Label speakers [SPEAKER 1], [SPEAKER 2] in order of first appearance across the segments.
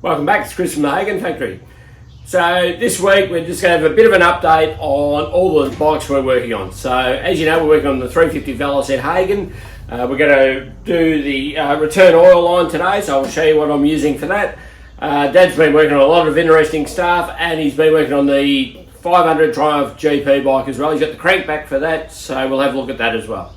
[SPEAKER 1] Welcome back, it's Chris from the Hagon factory. So this week we're just going to have a bit of an update on all the bikes we're working on. So as you know, we're working on the 350 Velocette Hagon. We're going to do the return oil line today, so I'll show you what I'm using for that. Dad's been working on a lot of interesting stuff, and he's been working on the 500 Triumph GP bike as well. He's got the crank back for that, so we'll have a look at that as well.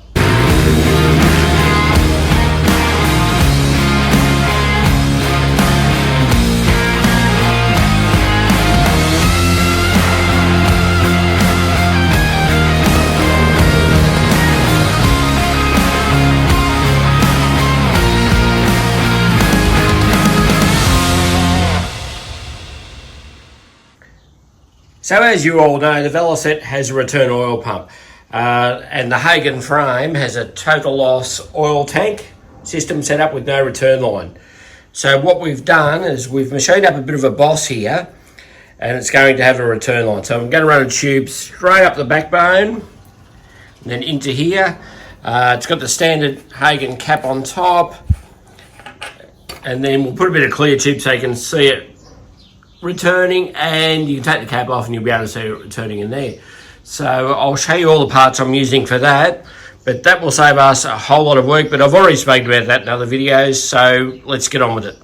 [SPEAKER 1] So as you all know, the Velocette has a return oil pump and the Hagon frame has a total loss oil tank system set up with no return line. So what we've done is we've machined up a bit of a boss here, and it's going to have a return line. So I'm going to run a tube straight up the backbone and then into here. It's got the standard Hagon cap on top, and then we'll put a bit of clear tube so you can see it returning, and you can take the cap off and you'll be able to see it returning in there. So I'll show you all the parts I'm using for that, but that will save us a whole lot of work, but I've already spoken about that in other videos, so let's get on with it.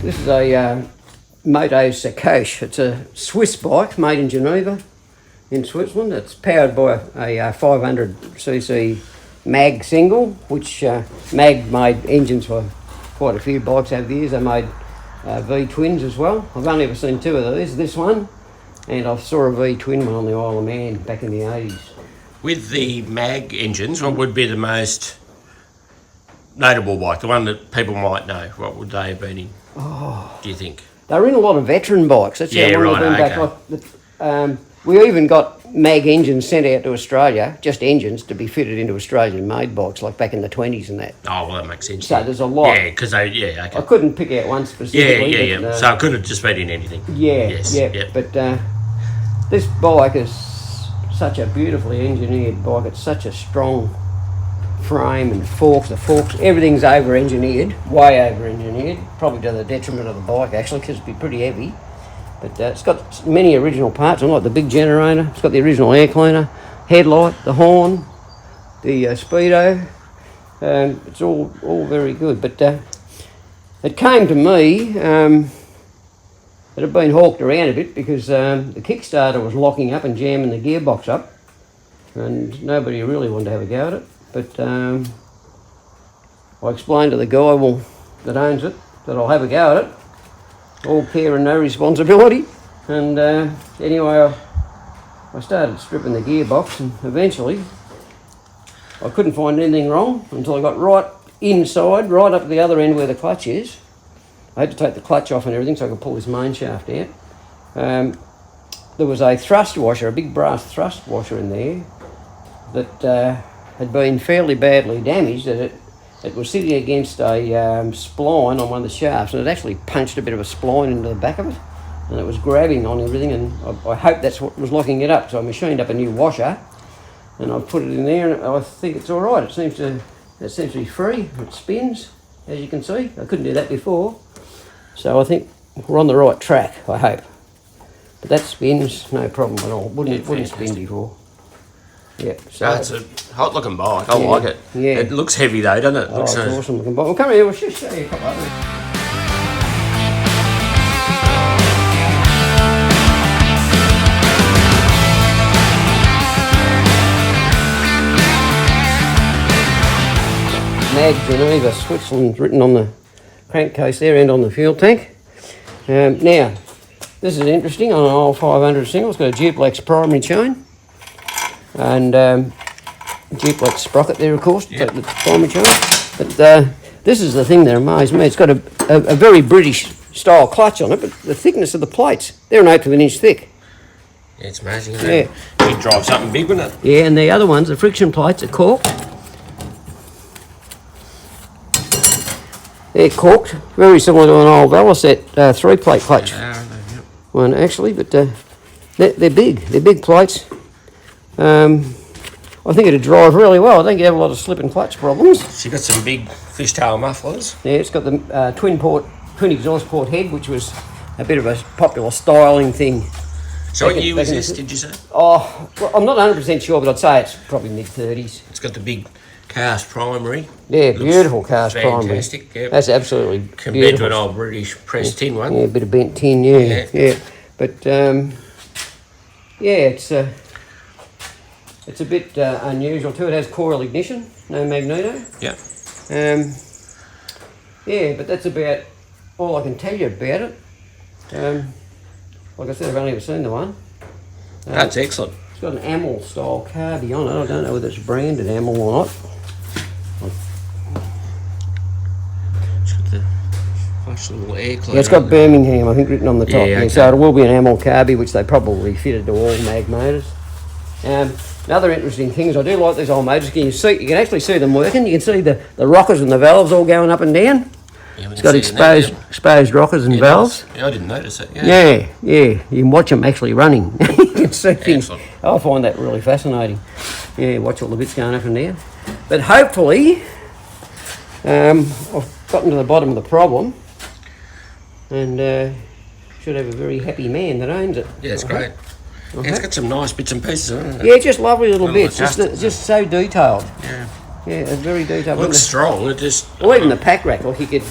[SPEAKER 1] This is a Moto Sacoche. It's a Swiss bike made in Geneva in Switzerland. It's powered by a 500cc mag single, which mag made engines for quite a few bikes over the years. They made V-twins as well. I've only ever seen two of these, this one, and I saw a V-twin one on the Isle of Man back in the 80s.
[SPEAKER 2] With the mag engines, what would be the most notable bike, the one that people might know? What would they have been in, do you think?
[SPEAKER 3] They were in a lot of veteran bikes. That's
[SPEAKER 2] yeah,
[SPEAKER 3] how long
[SPEAKER 2] right,
[SPEAKER 3] they've been back. We even got mag engines sent out to Australia, just engines to be fitted into Australian-made bikes, like back in the 20s and that.
[SPEAKER 2] Oh, well, that makes sense.
[SPEAKER 3] So there's a lot.
[SPEAKER 2] Yeah, because okay.
[SPEAKER 3] I couldn't pick out one specifically.
[SPEAKER 2] Yeah. So it could have just been in anything.
[SPEAKER 3] Yeah,
[SPEAKER 2] yes,
[SPEAKER 3] yeah.
[SPEAKER 2] Yep.
[SPEAKER 3] But this bike is such a beautifully engineered bike. It's such a strong frame and forks, everything's over-engineered, way over-engineered, probably to the detriment of the bike actually, because it'd be pretty heavy. But it's got many original parts, like the big generator. It's got the original air cleaner, headlight, the horn, the speedo. It's all very good. But it came to me, it had been hawked around a bit because the Kickstarter was locking up and jamming the gearbox up, and nobody really wanted to have a go at it. But I explained to the guy that owns it that I'll have a go at it, all care and no responsibility. And anyway, I started stripping the gearbox, and eventually I couldn't find anything wrong until I got right inside, right up the other end where the clutch is. I had to take the clutch off and everything so I could pull this main shaft out. There was a thrust washer, a big brass thrust washer in there that had been fairly badly damaged. That it was sitting against a spline on one of the shafts, and it actually punched a bit of a spline into the back of it, and it was grabbing on everything, and I hope that's what was locking it up. So I machined up a new washer, and I've put it in there, and I think it's all right. It seems to be free. It spins, as you can see. I couldn't do that before, so I think we're on the right track, I hope. But that spins, no problem at all. Wouldn't spin before. Yeah, so
[SPEAKER 2] It's a hot looking bike. I like it.
[SPEAKER 3] Yeah.
[SPEAKER 2] It looks heavy though, doesn't it?
[SPEAKER 3] it's awesome looking bike. Well, come here, we'll just show you a couple others. Mag Geneva, Switzerland, written on the crankcase there and on the fuel tank. Now, this is interesting on an old 500 single. It's got a duplex primary chain and duplex sprocket there, of course, to take the primary chain. But this is the thing that amazed me. It's got a very British style clutch on it, but the thickness of the plates, they're an eighth of an inch thick.
[SPEAKER 2] Yeah, it's amazing, isn't it? You'd drive something big, wouldn't it?
[SPEAKER 3] Yeah, and the other ones, the friction plates are corked. They're corked, very similar to an old Velocette 3-plate clutch one actually, but they're big. They're big plates. I think it'd drive really well. I think you have a lot of slip and clutch problems.
[SPEAKER 2] She's got some big fishtail mufflers.
[SPEAKER 3] Yeah, it's got the twin exhaust port head, which was a bit of a popular styling thing.
[SPEAKER 2] So what year was this, did you say?
[SPEAKER 3] Oh, well, I'm not 100% sure, but I'd say it's probably mid-30s.
[SPEAKER 2] It's got the big cast primary.
[SPEAKER 3] Yeah,
[SPEAKER 2] Looks
[SPEAKER 3] beautiful cast primary.
[SPEAKER 2] fantastic, yeah.
[SPEAKER 3] That's absolutely
[SPEAKER 2] Compared
[SPEAKER 3] beautiful.
[SPEAKER 2] to an old British pressed tin one.
[SPEAKER 3] Yeah, a bit of bent tin, yeah. But it's a bit unusual too. It has coil ignition, no magneto.
[SPEAKER 2] Yeah.
[SPEAKER 3] But that's about all I can tell you about it. Like I said, I've only ever seen the one.
[SPEAKER 2] That's excellent.
[SPEAKER 3] It's got an Amel style carby on it. I don't know whether it's branded Amel or not.
[SPEAKER 2] It's got the flash little air cleaner.
[SPEAKER 3] Yeah, it's got Birmingham, I think, written on the top.
[SPEAKER 2] Yeah, okay.
[SPEAKER 3] So it will be an Amel carby, which they probably fitted to all mag motors. Another interesting thing is I do like these old motors. You can actually see them working. You can see the rockers and the valves all going up and down.
[SPEAKER 2] Yeah,
[SPEAKER 3] It's got exposed rockers and valves.
[SPEAKER 2] Yeah, I didn't notice it. Yeah.
[SPEAKER 3] Yeah. You can watch them actually running. You can see things.
[SPEAKER 2] Excellent.
[SPEAKER 3] I find that really fascinating. Yeah, watch all the bits going up and down. But hopefully, I've gotten to the bottom of the problem and should have a very happy man that owns it.
[SPEAKER 2] Yeah, it's great. Yeah, it's got some nice bits and pieces on it.
[SPEAKER 3] Yeah, just lovely little
[SPEAKER 2] Little
[SPEAKER 3] bits.
[SPEAKER 2] adjustments,
[SPEAKER 3] Just so detailed.
[SPEAKER 2] Yeah.
[SPEAKER 3] Yeah, it's very detailed.
[SPEAKER 2] It looks strong. It just.
[SPEAKER 3] Or even the pack rack, like you could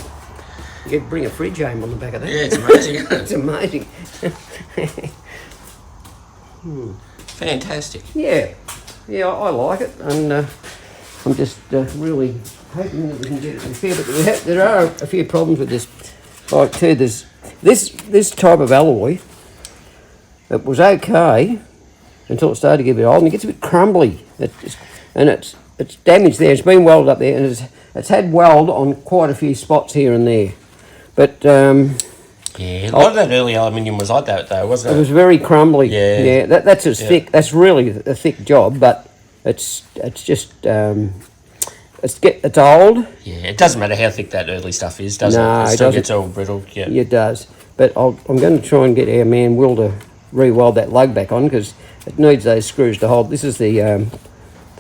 [SPEAKER 3] bring a fridge home on the back of that.
[SPEAKER 2] Yeah, it's amazing. Isn't it?
[SPEAKER 3] It's amazing.
[SPEAKER 2] Fantastic.
[SPEAKER 3] Yeah, I like it, and I'm just really hoping that we can get it repair. But there are a few problems with this bike too. There's this type of alloy. It was okay until it started to get a bit old, and it gets a bit crumbly. It's damaged there. It's been welded up there, and it's had weld on quite a few spots here and there. But
[SPEAKER 2] yeah, a lot of that early aluminium was like that though, wasn't it?
[SPEAKER 3] it was very crumbly.
[SPEAKER 2] Yeah.
[SPEAKER 3] That's as thick. That's really a thick job, but it's just it's old.
[SPEAKER 2] Yeah, it doesn't matter how thick that early stuff is, does
[SPEAKER 3] No,
[SPEAKER 2] it?
[SPEAKER 3] it
[SPEAKER 2] It still
[SPEAKER 3] doesn't.
[SPEAKER 2] gets all brittle. Yeah.
[SPEAKER 3] It does. But I'm going to try and get our man Will to re-weld that lug back on because it needs those screws to hold. This is the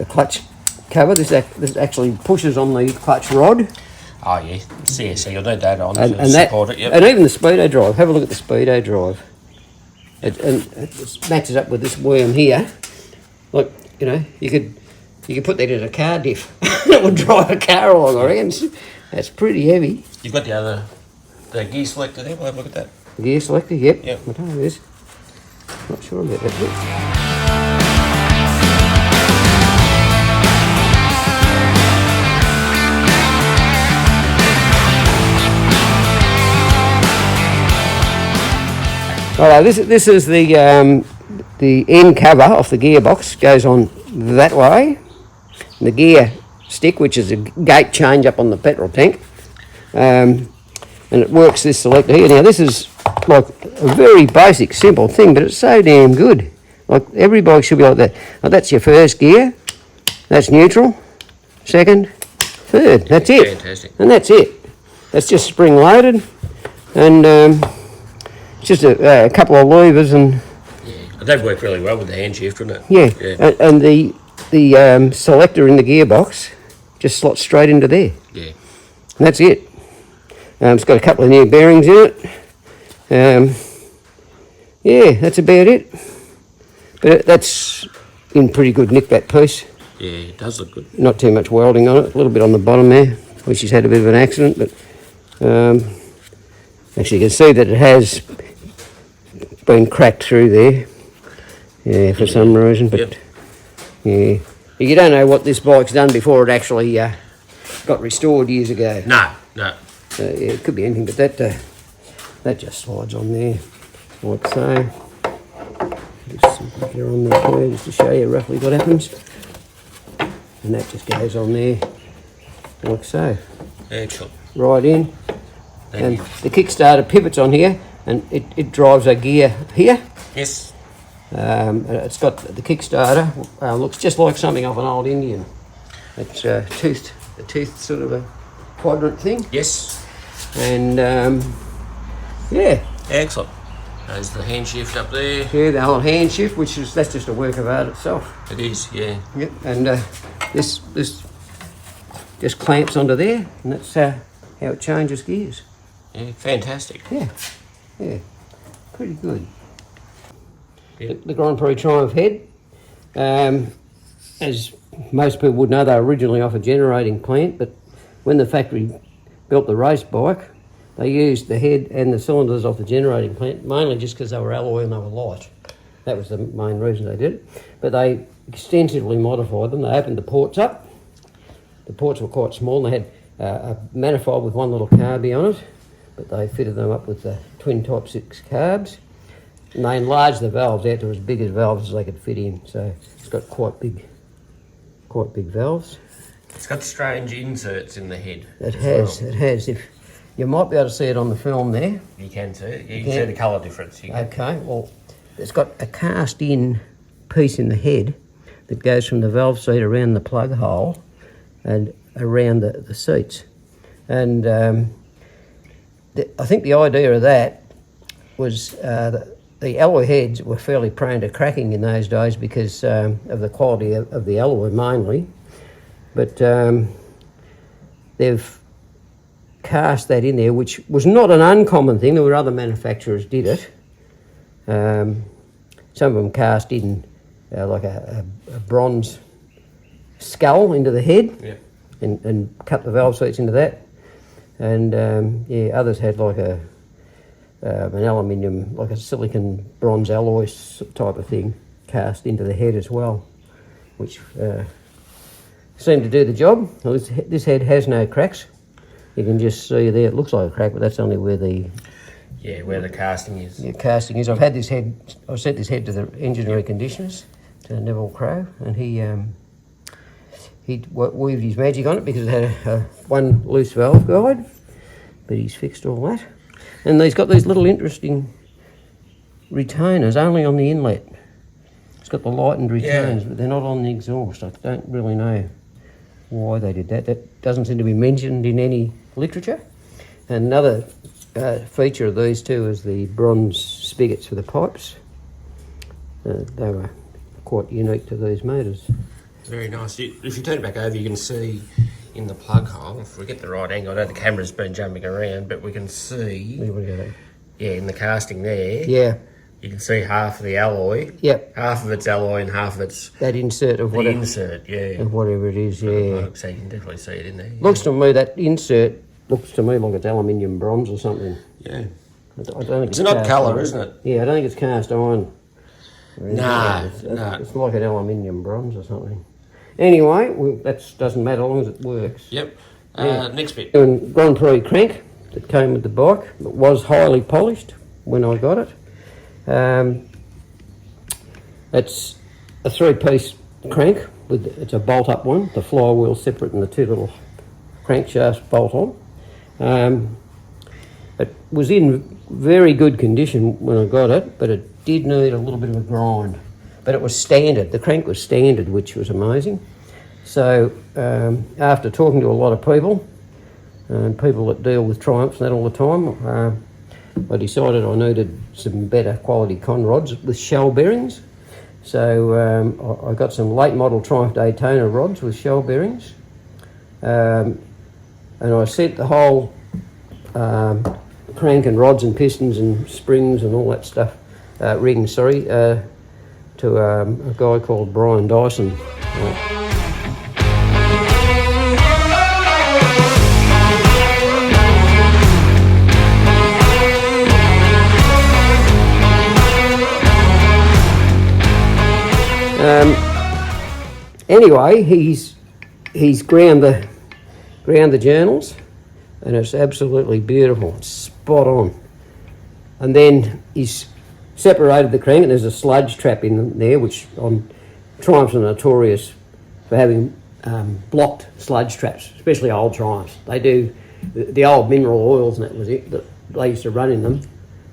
[SPEAKER 3] clutch cover. This actually pushes on the clutch rod.
[SPEAKER 2] Oh yeah, CSC. You'll need that on
[SPEAKER 3] And
[SPEAKER 2] to support it. Yep.
[SPEAKER 3] And even the speedo drive. Have a look at the speedo drive. It matches up with this worm here. Like, you could put that in a car diff. It would drive a car along, I reckon. That's pretty heavy.
[SPEAKER 2] You've got the gear selector there. We'll have a look at that.
[SPEAKER 3] Gear selector, yep.
[SPEAKER 2] Yep.
[SPEAKER 3] I don't know this. Not sure about that. Alright, this is the end cover off the gearbox. Goes on that way. the gear stick, which is a gate change up on the petrol tank. And it works this selector here. Now this is like a very basic, simple thing, but it's so damn good. Like every bike should be like that. Like that's your first gear, that's neutral, second, third. That's it.
[SPEAKER 2] Fantastic.
[SPEAKER 3] And that's it. That's just spring loaded, and just a couple of levers and
[SPEAKER 2] They'd work really well with the hand shift, wouldn't it?
[SPEAKER 3] yeah. And the selector in the gearbox just slots straight into there.
[SPEAKER 2] Yeah.
[SPEAKER 3] And that's it. It's got a couple of new bearings in it. Yeah, that's about it. But that's in pretty good nick, that piece.
[SPEAKER 2] Yeah, it does look good.
[SPEAKER 3] Not too much welding on it. A little bit on the bottom there, where she's had a bit of an accident. But actually, you can see that it has been cracked through there. Yeah, for some reason. But
[SPEAKER 2] Yep.
[SPEAKER 3] yeah, you don't know what this bike's done before it actually got restored years ago.
[SPEAKER 2] No.
[SPEAKER 3] Yeah, it could be anything, but that just slides on there, like so. Just simply get on there for you, just to show you roughly what happens. And that just goes on there, like so.
[SPEAKER 2] Excellent.
[SPEAKER 3] Right in.
[SPEAKER 2] Thank
[SPEAKER 3] And
[SPEAKER 2] you.
[SPEAKER 3] the Kickstarter pivots on here, and it drives a gear here.
[SPEAKER 2] Yes.
[SPEAKER 3] It's got the Kickstarter, looks just like something off an old Indian. It's a toothed sort of a quadrant thing.
[SPEAKER 2] Yes.
[SPEAKER 3] And yeah,
[SPEAKER 2] Excellent. There's the hand shift up there.
[SPEAKER 3] yeah, the whole hand shift, that's just a work of art itself.
[SPEAKER 2] It is, yeah.
[SPEAKER 3] Yep, and this just clamps onto there, and that's how it changes gears.
[SPEAKER 2] Yeah, fantastic.
[SPEAKER 3] Yeah, pretty good.
[SPEAKER 2] Yep.
[SPEAKER 3] The Grand Prix Triumph head, as most people would know, they were originally off a generating plant, but when the factory built the race bike, they used the head and the cylinders off the generating plant, mainly just because they were alloy and they were light. That was the main reason they did it. But they extensively modified them. They opened the ports up. The ports were quite small, and they had a manifold with one little carby on it, but they fitted them up with the twin Type 6 carbs. And they enlarged the valves out to as big as valves as they could fit in. So it's got quite big valves.
[SPEAKER 2] It's got strange inserts in the head.
[SPEAKER 3] It
[SPEAKER 2] as
[SPEAKER 3] has.
[SPEAKER 2] well.
[SPEAKER 3] It has. If you might be able to see it on the film there.
[SPEAKER 2] You can see it. You
[SPEAKER 3] You
[SPEAKER 2] can see
[SPEAKER 3] can.
[SPEAKER 2] the colour difference. You can.
[SPEAKER 3] Okay. Well, it's got a cast-in piece in the head that goes from the valve seat around the plug hole and around the seats. And I think the idea of that was the alloy heads were fairly prone to cracking in those days because of the quality of the alloy mainly. But they've cast that in there, which was not an uncommon thing. There were other manufacturers did it. Some of them cast in like a bronze skull into the head.
[SPEAKER 2] Yeah.
[SPEAKER 3] And cut the valve seats into that. And others had like an aluminium, like a silicon bronze alloy type of thing cast into the head as well, which seemed to do the job. Well, this head has no cracks. You can just see there, it looks like a crack, but that's only where the
[SPEAKER 2] Where the casting is.
[SPEAKER 3] casting is. I've sent this head to the engine reconditioners, to Neville Crowe, and he weaved his magic on it because it had one loose valve guide, but he's fixed all that. And he's got these little interesting retainers only on the inlet. It's got the lightened retainers, but they're not on the exhaust. I don't really know why they did that. That doesn't seem to be mentioned in any literature. And another feature of these two is the bronze spigots for the pipes. They were quite unique to these motors.
[SPEAKER 2] Very nice. If you turn it back over, you can see in the plug hole, if we get the right angle, I know the camera's been jumping around, but we can see,
[SPEAKER 3] There we go.
[SPEAKER 2] in the casting there,
[SPEAKER 3] Yeah,
[SPEAKER 2] you can see half of the alloy.
[SPEAKER 3] yep,
[SPEAKER 2] Half of it's alloy and half of it's
[SPEAKER 3] that insert of
[SPEAKER 2] the
[SPEAKER 3] whatever,
[SPEAKER 2] insert,
[SPEAKER 3] of whatever it is, yeah.
[SPEAKER 2] So you can definitely see it in there.
[SPEAKER 3] Looks to me, that insert looks to me like it's aluminium bronze or something.
[SPEAKER 2] Yeah.
[SPEAKER 3] I don't think
[SPEAKER 2] It's an odd
[SPEAKER 3] cast
[SPEAKER 2] colour,
[SPEAKER 3] iron.
[SPEAKER 2] isn't it?
[SPEAKER 3] Yeah, I don't think it's cast iron. Or anything
[SPEAKER 2] Nah,
[SPEAKER 3] like that.
[SPEAKER 2] nah.
[SPEAKER 3] It's like an aluminium bronze or something. Anyway, that doesn't matter as long as it works.
[SPEAKER 2] Yep.
[SPEAKER 3] Yeah.
[SPEAKER 2] Next bit.
[SPEAKER 3] Doing Grand Prix crank that came with the bike. It was highly polished when I got it. It's a three-piece crank it's a bolt-up one. The flywheel separate and the two little crankshafts bolt on. It was in very good condition when I got it, but it did need a little bit of a grind. But it was standard. The crank was standard, which was amazing. So after talking to a lot of people, and people that deal with Triumphs and that all the time, I decided I needed some better quality con rods with shell bearings. So I got some late model Triumph Daytona rods with shell bearings. And I set the whole crank and rods and pistons and springs and all that stuff, rings, to a guy called Brian Dyson. Anyway, he's ground the journals, and it's absolutely beautiful. It's spot on. And then he's separated the crank, and there's a sludge trap in there, which on Triumphs are notorious for having blocked sludge traps, especially old Triumphs. They do the old mineral oils, and that was it that they used to run in them.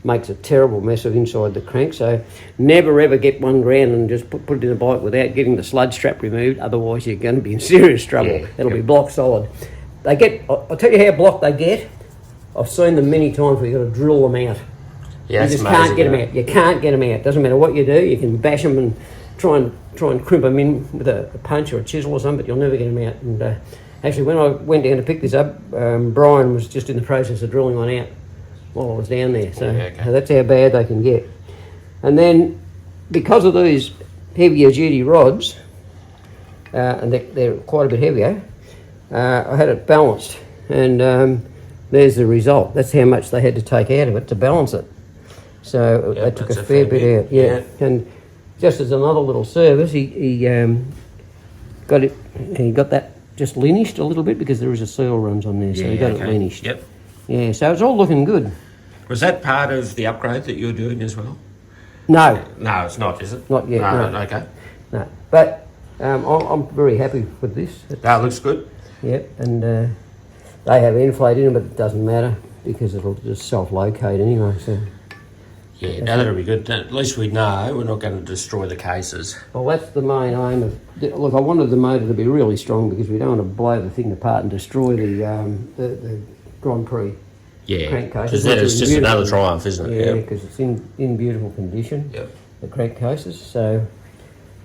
[SPEAKER 3] Makes a terrible mess of inside the crank, so never ever get one ground and just put it in a bike without getting the sludge strap removed, otherwise you're going to be in serious trouble.
[SPEAKER 1] Yeah,
[SPEAKER 3] It'll be block solid. They get, I'll tell you how blocked they get. I've seen them many times where you've got to drill them out.
[SPEAKER 1] Yeah,
[SPEAKER 3] You just can't get them out. You can't get them out. Doesn't matter what you do, you can bash them and try and crimp them in with a punch or a chisel or something, but you'll never get them out. And actually when I went down to pick this up, Brian was just in the process of drilling one out while I was down there, so that's how bad they can get. And then because of these heavier duty rods, and they're quite a bit heavier, I had it balanced, and there's the result. That's how much they had to take out of it to balance it. So they took a fair bit out. Yeah. And just as another little service, he got that just linished a little bit because there is a seal runs on there, so he got it linished.
[SPEAKER 1] Yep.
[SPEAKER 3] Yeah, so it's all looking good.
[SPEAKER 1] Was that part of the upgrade that you're doing as well?
[SPEAKER 3] No.
[SPEAKER 1] No, it's not, is it?
[SPEAKER 3] Not yet, no.
[SPEAKER 1] Okay.
[SPEAKER 3] No, but I'm very happy with this.
[SPEAKER 1] That looks good.
[SPEAKER 3] Yep, and they have inflate in them, but it doesn't matter because it'll just self-locate anyway. So.
[SPEAKER 1] Yeah, no, that'll be good. At least we know we're not going to destroy the cases.
[SPEAKER 3] Well, that's the main aim of. Look, I wanted the motor to be really strong because we don't want to blow the thing apart and destroy the Grand Prix.
[SPEAKER 1] Yeah,
[SPEAKER 3] crankcase.
[SPEAKER 1] because that is just another Triumph, isn't it?
[SPEAKER 3] Yeah, because it's in beautiful condition.
[SPEAKER 1] Yep.
[SPEAKER 3] The crankcases, so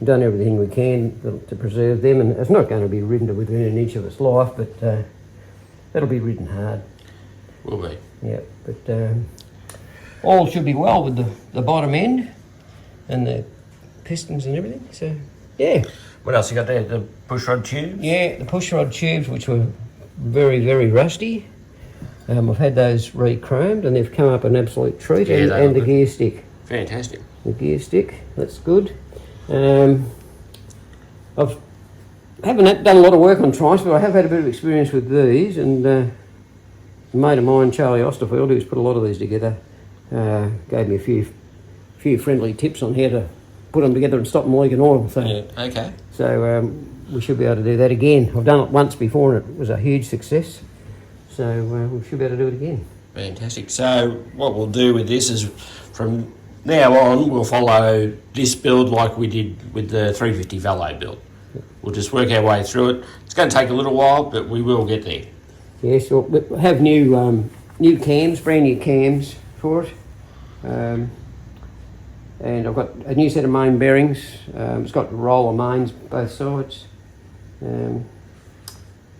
[SPEAKER 3] we've done everything we can to preserve them, and it's not going to be ridden to within an inch of its life, but it'll be ridden hard.
[SPEAKER 1] Will be.
[SPEAKER 3] Yeah, but all should be well with the bottom end and the pistons and everything. So yeah.
[SPEAKER 1] What else you got there? The pushrod tubes?
[SPEAKER 3] Yeah, the pushrod tubes, which were very, very rusty. I've had those re-chromed and they've come up an absolute treat, and the gear stick.
[SPEAKER 1] Fantastic.
[SPEAKER 3] The gear stick, that's good. I haven't done a lot of work on Triumphs, but I have had a bit of experience with these, and a mate of mine, Charlie Osterfield, who's put a lot of these together, gave me a few friendly tips on how to put them together and stop them leaking oil. So,
[SPEAKER 1] okay.
[SPEAKER 3] So we should be able to do that again. I've done it once before and it was a huge success. So we should be able to do it again.
[SPEAKER 1] Fantastic. So what we'll do with this is from now on we'll follow this build like we did with the 350 Velo build. We'll just work our way through it. It's going to take a little while, but we will get there.
[SPEAKER 3] Yes, we'll have new cams, brand new cams for it. And I've got a new set of main bearings. It's got roller mains both sides.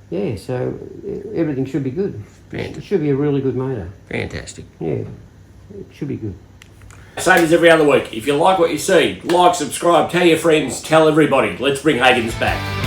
[SPEAKER 3] Yeah, so everything should be good.
[SPEAKER 1] Fantastic.
[SPEAKER 3] It should be a really good motor.
[SPEAKER 1] Fantastic.
[SPEAKER 3] Yeah, it should be good.
[SPEAKER 1] Same as every other week. If you like what you see, like, subscribe, tell your friends, tell everybody. Let's bring Hagons back.